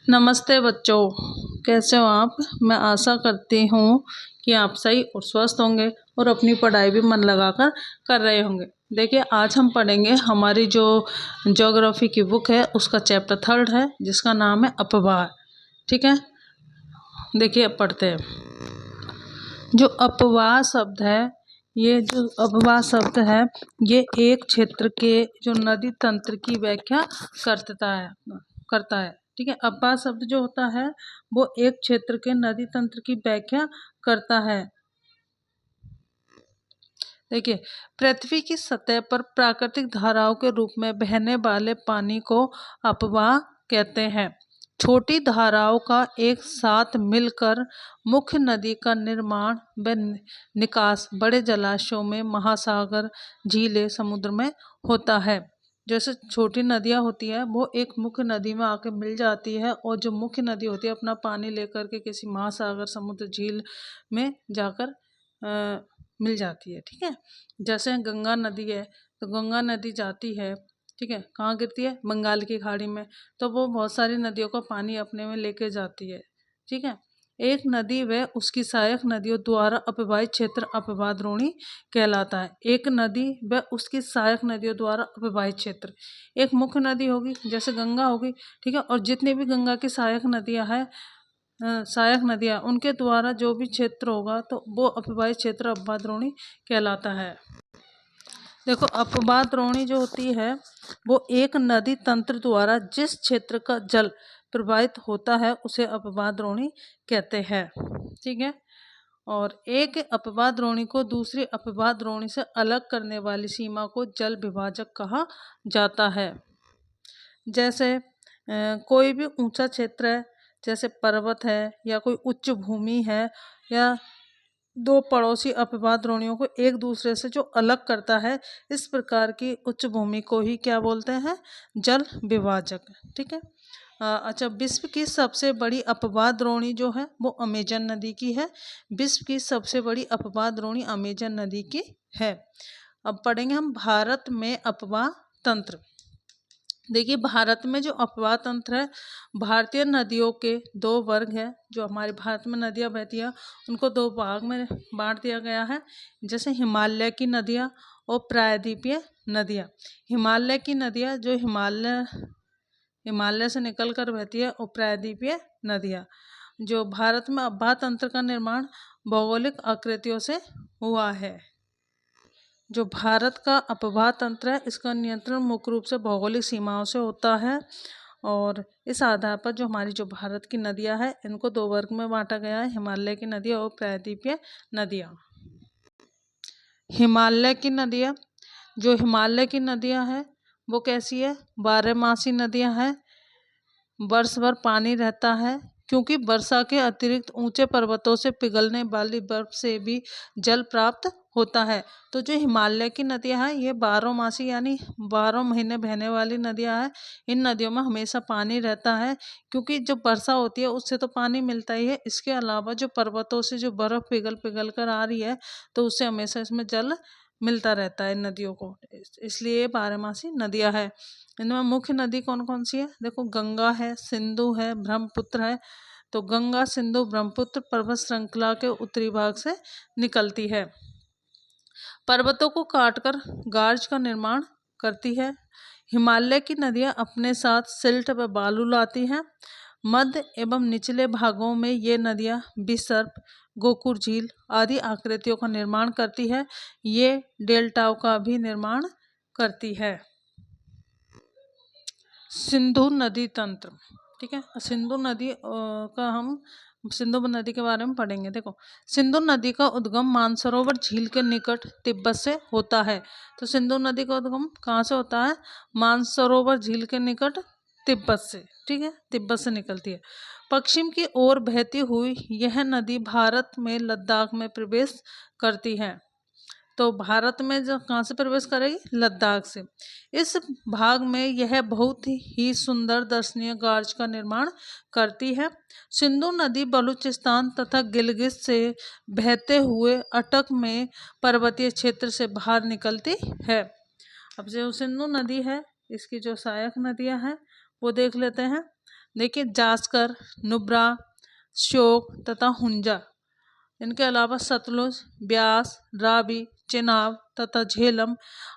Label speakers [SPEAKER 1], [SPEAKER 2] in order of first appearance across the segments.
[SPEAKER 1] नमस्ते बच्चों, कैसे हो आप। मैं आशा करती हूँ कि आप सही और स्वस्थ होंगे और अपनी पढ़ाई भी मन लगाकर कर रहे होंगे। देखिए, आज हम पढ़ेंगे हमारी जो ज्योग्राफी की बुक है उसका चैप्टर 3 है जिसका नाम है अपवाह। ठीक है, देखिए अब पढ़ते हैं। जो अपवाह शब्द है, ये जो अपवाह शब्द है ये एक क्षेत्र के जो नदी तंत्र की व्याख्या करता है। ठीक है, अपवाह शब्द जो होता है वो एक क्षेत्र के नदी तंत्र की व्याख्या करता है। देखिए, पृथ्वी की सतह पर प्राकृतिक धाराओं के रूप में बहने वाले पानी को अपवाह कहते हैं। छोटी धाराओं का एक साथ मिलकर मुख्य नदी का निर्माण व निकास बड़े जलाशयों में, महासागर, झीलें, समुद्र में होता है। जैसे छोटी नदियाँ होती है वो एक मुख्य नदी में आके मिल जाती है और जो मुख्य नदी होती है अपना पानी लेकर के किसी महासागर, समुद्र, झील में जाकर मिल जाती है। ठीक है, जैसे गंगा नदी है तो गंगा नदी जाती है, ठीक है, कहाँ गिरती है, बंगाल की खाड़ी में, तो वो बहुत सारी नदियों का पानी अपने में लेके जाती है। ठीक है, एक नदी व उसकी सहायक नदियों द्वारा अपवाहित क्षेत्र अपवाह द्रोणी कहलाता है। एक नदी व उसकी सहायक नदियों द्वारा अपवाहित क्षेत्र, एक मुख्य नदी होगी जैसे गंगा होगी, ठीक है, और जितनी भी गंगा की सहायक नदियां हैं, सहायक नदियाँ, उनके द्वारा जो भी क्षेत्र होगा तो वो अपवाहित क्षेत्र अपवाह द्रोणी कहलाता है। देखो, अपवाह द्रोणी जो होती है वो एक नदी तंत्र द्वारा जिस क्षेत्र का जल प्रवाहित होता है उसे अपवाह द्रोणी कहते हैं। ठीक है, और एक अपवाह द्रोणी को दूसरी अपवाह द्रोणी से अलग करने वाली सीमा को जल विभाजक कहा जाता है। जैसे कोई भी ऊंचा क्षेत्र है, जैसे पर्वत है या कोई उच्च भूमि है, या दो पड़ोसी अपवाह द्रोणियों को एक दूसरे से जो अलग करता है, इस प्रकार की उच्च भूमि को ही क्या बोलते हैं, जल विभाजक। ठीक है, अच्छा, विश्व की सबसे बड़ी अपवाह द्रोणी जो है वो अमेजन नदी की है। विश्व की सबसे बड़ी अपवाह द्रोणी अमेजन नदी की है। अब पढ़ेंगे हम भारत में अपवाह तंत्र। देखिए, भारत में जो अपवाह तंत्र है, भारतीय नदियों के दो वर्ग है। जो हमारे भारत में नदियाँ बहती हैं उनको दो भाग में बांट दिया गया है, जैसे हिमालय की नदियाँ और प्रायद्वीपीय नदियाँ। हिमालय की नदियाँ जो हिमालय से निकल कर बहती है, और प्रायद्वीपीय नदियाँ जो भारत में अपवाह तंत्र का निर्माण भौगोलिक आकृतियों से हुआ है। जो भारत का अपवाह तंत्र है इसका नियंत्रण मुख्य रूप से भौगोलिक सीमाओं से होता है, और इस आधार पर जो हमारी जो भारत की नदियां हैं इनको दो वर्ग में बांटा गया है, हिमालय की नदियां और प्रायद्वीपीय नदियां। हिमालय की नदियां, जो हिमालय की नदियां हैं वो कैसी है, 12मासी नदियां हैं। वर्ष भर पानी रहता है, क्योंकि वर्षा के अतिरिक्त ऊंचे पर्वतों से पिघलने वाली बर्फ से भी जल प्राप्त होता है। तो जो हिमालय की नदियां हैं ये 12मासी यानी 12 महीने बहने वाली नदियां हैं। इन नदियों में हमेशा पानी रहता है, क्योंकि जब वर्षा होती है उससे तो पानी मिलता ही है, इसके अलावा जो पर्वतों से जो बर्फ पिघल पिघल कर आ रही है तो उससे हमेशा इसमें जल मिलता रहता है नदियों को, इसलिए 12मासी नदियां है। इनमें मुख्य नदी कौन कौन सी है, देखो, गंगा है, सिंधु है, ब्रह्मपुत्र है। तो गंगा, सिंधु, ब्रह्मपुत्र पर्वत श्रृंखला के उत्तरी भाग से निकलती है। पर्वतों को काटकर गार्ज का निर्माण करती है। हिमालय की नदियां अपने साथ सिल्ट व बालू लाती हैं। मध्य एवं निचले भागों में ये नदियां विसर्प, गोकुर झील आदि आकृतियों का निर्माण करती है। ये डेल्टाओं का भी निर्माण करती है। सिंधु नदी तंत्र, ठीक है, सिंधु नदी का हम सिंधु नदी के बारे में पढ़ेंगे। देखो, सिंधु नदी का उद्गम मानसरोवर झील के निकट तिब्बत से होता है। तो सिंधु नदी का उद्गम कहाँ से होता है, मानसरोवर झील के निकट तिब्बत से। ठीक है, तिब्बत से निकलती है। पश्चिम की ओर बहती हुई यह नदी भारत में लद्दाख में प्रवेश करती है। तो भारत में जो कहाँ से प्रवेश करेगी, लद्दाख से। इस भाग में यह बहुत ही सुंदर दर्शनीय गार्ज का निर्माण करती है। सिंधु नदी बलूचिस्तान तथा गिलगित से बहते हुए अटक में पर्वतीय क्षेत्र से बाहर निकलती है। अब जो सिंधु नदी है इसकी जो सहायक नदियां हैं वो देख लेते हैं। देखिए जास्कर, नुब्रा, श्योक तथा हुंजा। इनके अलावा सतलुज, ब्यास, रावी, चेनाब तथा झेलम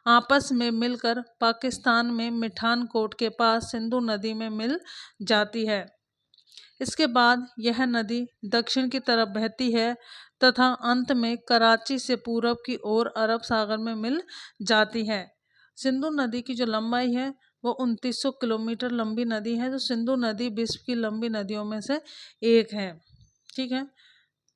[SPEAKER 1] आपस में मिलकर पाकिस्तान में मिठानकोट के पास सिंधु नदी में मिल जाती है। इसके बाद यह नदी दक्षिण की तरफ बहती है तथा अंत में कराची से पूरब की ओर अरब सागर में मिल जाती है। सिंधु नदी की जो लंबाई है वो 2900 किलोमीटर लंबी नदी है। जो सिंधु नदी विश्व की लंबी नदियों में से एक है। ठीक है,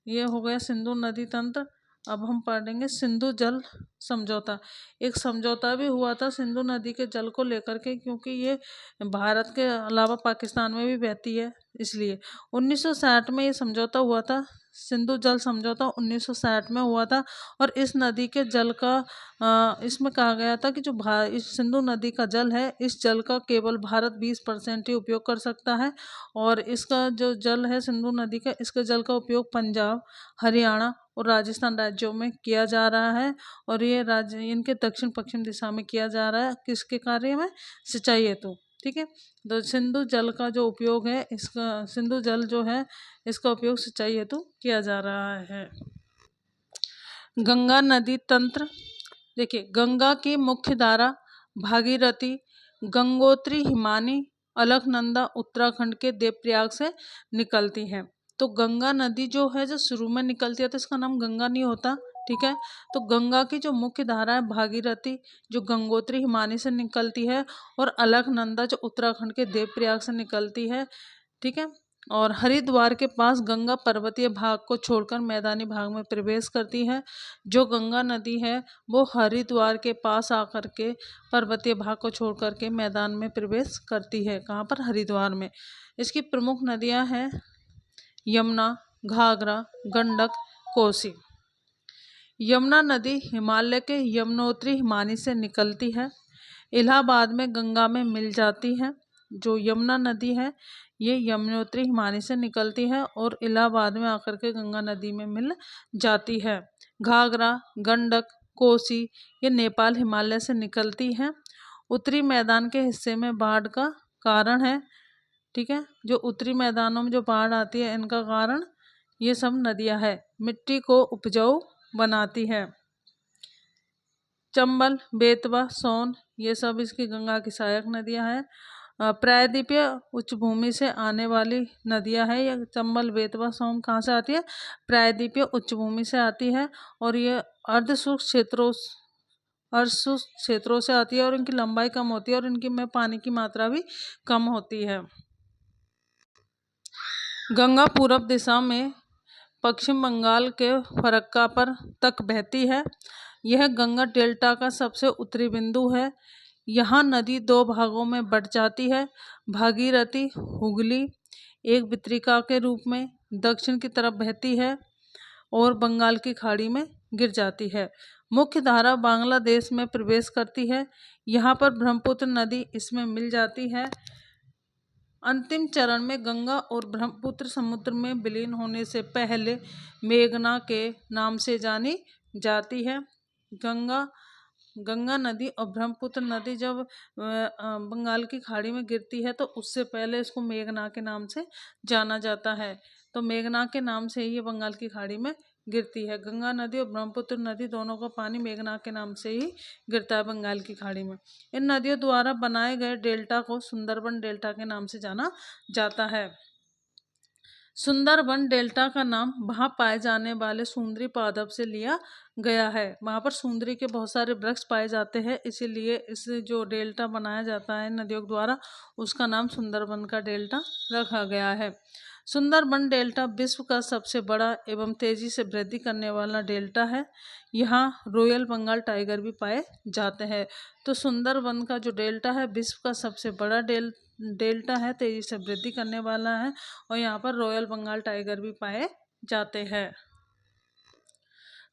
[SPEAKER 1] ये हो गया सिंधु नदी तंत्र। अब हम पढ़ेंगे सिंधु जल समझौता। एक समझौता भी हुआ था सिंधु नदी के जल को लेकर के, क्योंकि ये भारत के अलावा पाकिस्तान में भी बहती है, इसलिए 1960 में ये समझौता हुआ था। सिंधु जल समझौता 1960 में हुआ था। और इस नदी के जल का इसमें कहा गया था कि जो इस सिंधु नदी का जल है, इस जल का केवल भारत 20% ही उपयोग कर सकता है। और इसका जो जल है सिंधु नदी का, इसके जल का उपयोग पंजाब, हरियाणा और राजस्थान राज्यों में किया जा रहा है। और ये राज्य इनके दक्षिण पश्चिम दिशा में किया जा रहा है, किसके कार्य में? सिंचाई हेतु। ठीक है, तो सिंधु जल का जो उपयोग है, इसका सिंधु जल जो है इसका उपयोग सिंचाई हेतु किया जा रहा है। गंगा नदी तंत्र। देखिए, गंगा की मुख्य धारा भागीरथी, गंगोत्री, हिमानी, अलकनंदा उत्तराखंड के देवप्रयाग से निकलती है। तो गंगा नदी जो है जो शुरू में निकलती है तो इसका नाम गंगा नहीं होता। ठीक है, तो गंगा की जो मुख्य धारा है भागीरथी, जो गंगोत्री हिमानी से निकलती है, और अलकनंदा जो उत्तराखंड के देवप्रयाग से निकलती है। ठीक है, और हरिद्वार के पास गंगा पर्वतीय भाग को छोड़कर मैदानी भाग में प्रवेश करती है। जो गंगा नदी है वो हरिद्वार के पास आकर के पर्वतीय भाग को छोड़कर के मैदान में प्रवेश करती है। कहाँ पर? हरिद्वार में। इसकी प्रमुख नदियाँ हैं यमुना, घाघरा, गंडक, कोसी। यमुना नदी हिमालय के यमुनोत्री हिमानी से निकलती है, इलाहाबाद में गंगा में मिल जाती है। जो यमुना नदी है ये यमुनोत्री हिमानी से निकलती है और इलाहाबाद में आकर के गंगा नदी में मिल जाती है। घाघरा, गंडक, कोसी ये नेपाल हिमालय से निकलती है। उत्तरी मैदान के हिस्से में बाढ़ का कारण है। ठीक है, जो उत्तरी मैदानों में जो बाढ़ आती है इनका कारण ये सब नदियां है। मिट्टी को उपजाऊ बनाती है। चंबल, बेतवा, सोन ये सब इसकी गंगा की सहायक नदियां हैं। प्रायद्वीपीय उच्च भूमि से आने वाली नदियां हैं। ये चंबल, बेतवा, सोन कहाँ से आती है? प्रायद्वीपीय उच्च भूमि से आती है। और ये अर्धशुष्क क्षेत्रों से आती है और इनकी लंबाई कम होती है और इनकी में पानी की मात्रा भी कम होती है। गंगा पूरब दिशा में पश्चिम बंगाल के फरक्का पर तक बहती है। यह गंगा डेल्टा का सबसे उत्तरी बिंदु है। यहाँ नदी दो भागों में बट जाती है। भागीरथी हुगली एक वितरिका के रूप में दक्षिण की तरफ बहती है और बंगाल की खाड़ी में गिर जाती है। मुख्य धारा बांग्लादेश में प्रवेश करती है। यहाँ पर ब्रह्मपुत्र नदी इसमें मिल जाती है। अंतिम चरण में गंगा और ब्रह्मपुत्र समुद्र में विलीन होने से पहले मेघना के नाम से जानी जाती है। गंगा नदी और ब्रह्मपुत्र नदी जब बंगाल की खाड़ी में गिरती है तो उससे पहले इसको मेघना के नाम से जाना जाता है। तो मेघना के नाम से ही ये बंगाल की खाड़ी में गिरती है। गंगा नदी और ब्रह्मपुत्र नदी दोनों का पानी मेघना के नाम से ही गिरता है बंगाल की खाड़ी में। इन नदियों द्वारा बनाए गए डेल्टा को सुंदरबन डेल्टा के नाम से जाना जाता है। सुंदरबन डेल्टा का नाम वहाँ पाए जाने वाले सुंदरी पादप से लिया गया है। वहाँ पर सुंदरी के बहुत सारे वृक्ष पाए जाते हैं, इसीलिए इस जो डेल्टा बनाया जाता है नदियों द्वारा उसका नाम सुंदरबन का डेल्टा रखा गया है। सुंदरबन डेल्टा विश्व का सबसे बड़ा एवं तेजी से वृद्धि करने वाला डेल्टा है। यहाँ रॉयल बंगाल टाइगर भी पाए जाते हैं। तो सुंदरबन का जो डेल्टा है विश्व का सबसे बड़ा डेल्टा है, तेजी से वृद्धि करने वाला है और यहाँ पर रॉयल बंगाल टाइगर भी पाए जाते हैं।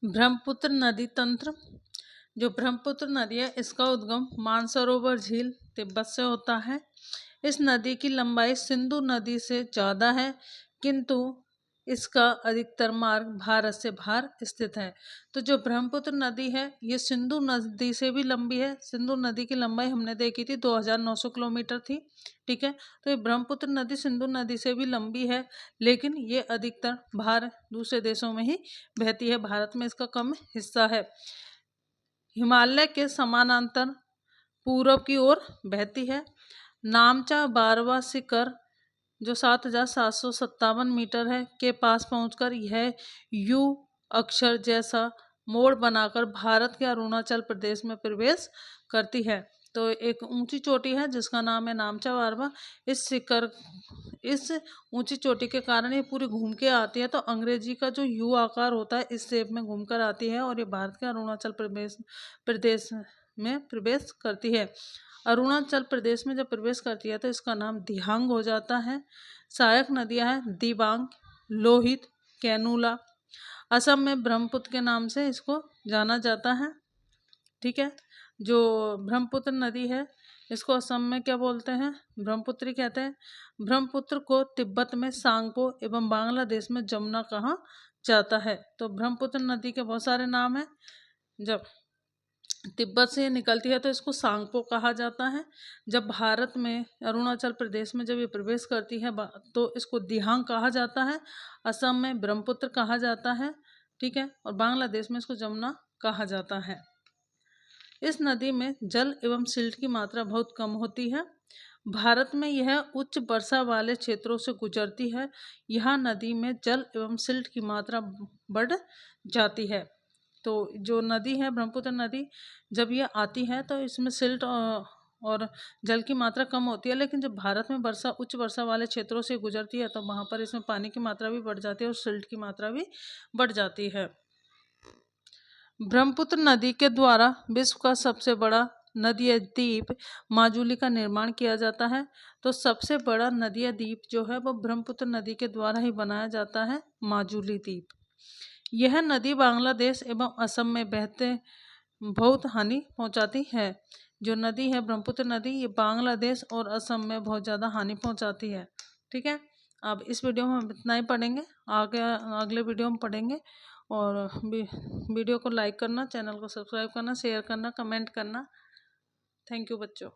[SPEAKER 1] ब्रह्मपुत्र नदी तंत्र। जो ब्रह्मपुत्र नदी है इसका उद्गम मानसरोवर झील तिब्बत से होता है। इस नदी की लंबाई सिंधु नदी से ज़्यादा है, किंतु इसका अधिकतर मार्ग भारत से बाहर स्थित है। तो जो ब्रह्मपुत्र नदी है ये सिंधु नदी से भी लंबी है। सिंधु नदी की लंबाई हमने देखी थी 2900 किलोमीटर थी, ठीक है। तो ये ब्रह्मपुत्र नदी सिंधु नदी से भी लंबी है, लेकिन ये अधिकतर बाहर दूसरे देशों में ही बहती है, भारत में इसका कम हिस्सा है। हिमालय के समानांतर पूरब की ओर बहती है। नामचा बारवा शिखर जो 7,757 मीटर है के पास पहुंचकर यह यू अक्षर जैसा मोड़ बनाकर भारत के अरुणाचल प्रदेश में प्रवेश करती है। तो एक ऊंची चोटी है जिसका नाम है नामचा बारवा। इस ऊंची चोटी के कारण ये पूरी घूम के आती है। तो अंग्रेजी का जो यू आकार होता है इस शेप में घूमकर आती है और ये भारत के अरुणाचल प्रदेश में प्रवेश करती है। अरुणाचल प्रदेश में जब प्रवेश करती है तो इसका नाम दिहांग हो जाता है। सहायक नदियां हैं दिबांग, लोहित, कैनूला। असम में ब्रह्मपुत्र के नाम से इसको जाना जाता है, ठीक है। जो ब्रह्मपुत्र नदी है इसको असम में क्या बोलते हैं, ब्रह्मपुत्री कहते हैं। ब्रह्मपुत्र को तिब्बत में सांगपो एवं बांग्लादेश में जमुना कहा जाता है। तो ब्रह्मपुत्र नदी के बहुत सारे नाम हैं। जब तिब्बत से निकलती है तो इसको सांगपो कहा जाता है। जब भारत में अरुणाचल प्रदेश में जब ये प्रवेश करती है तो इसको दिहांग कहा जाता है। असम में ब्रह्मपुत्र कहा जाता है, ठीक है। और बांग्लादेश में इसको जमुना कहा जाता है। इस नदी में जल एवं सिल्ट की मात्रा बहुत कम होती है। भारत में यह उच्च वर्षा वाले क्षेत्रों से गुजरती है। यहाँ नदी में जल एवं सिल्ट की मात्रा बढ़ जाती है। तो जो नदी है ब्रह्मपुत्र नदी जब ये आती है तो इसमें सिल्ट और जल की मात्रा कम होती है, लेकिन जब भारत में उच्च वर्षा वाले क्षेत्रों से गुजरती है तो वहाँ पर इसमें पानी की मात्रा भी बढ़ जाती है और सिल्ट की मात्रा भी बढ़ जाती है। ब्रह्मपुत्र नदी के द्वारा विश्व का सबसे बड़ा नदीय द्वीप माजुली का निर्माण किया जाता है। तो सबसे बड़ा नदीय द्वीप जो है वो ब्रह्मपुत्र नदी के द्वारा ही बनाया जाता है, माजुली द्वीप। यह नदी बांग्लादेश एवं असम में बहते बहुत हानि पहुंचाती है। जो नदी है ब्रह्मपुत्र नदी ये बांग्लादेश और असम में बहुत ज़्यादा हानि पहुंचाती है, ठीक है। अब इस वीडियो में हम इतना ही पढ़ेंगे, आगे अगले वीडियो में पढ़ेंगे। और वीडियो को लाइक करना, चैनल को सब्सक्राइब करना, शेयर करना, कमेंट करना। थैंक यू बच्चों।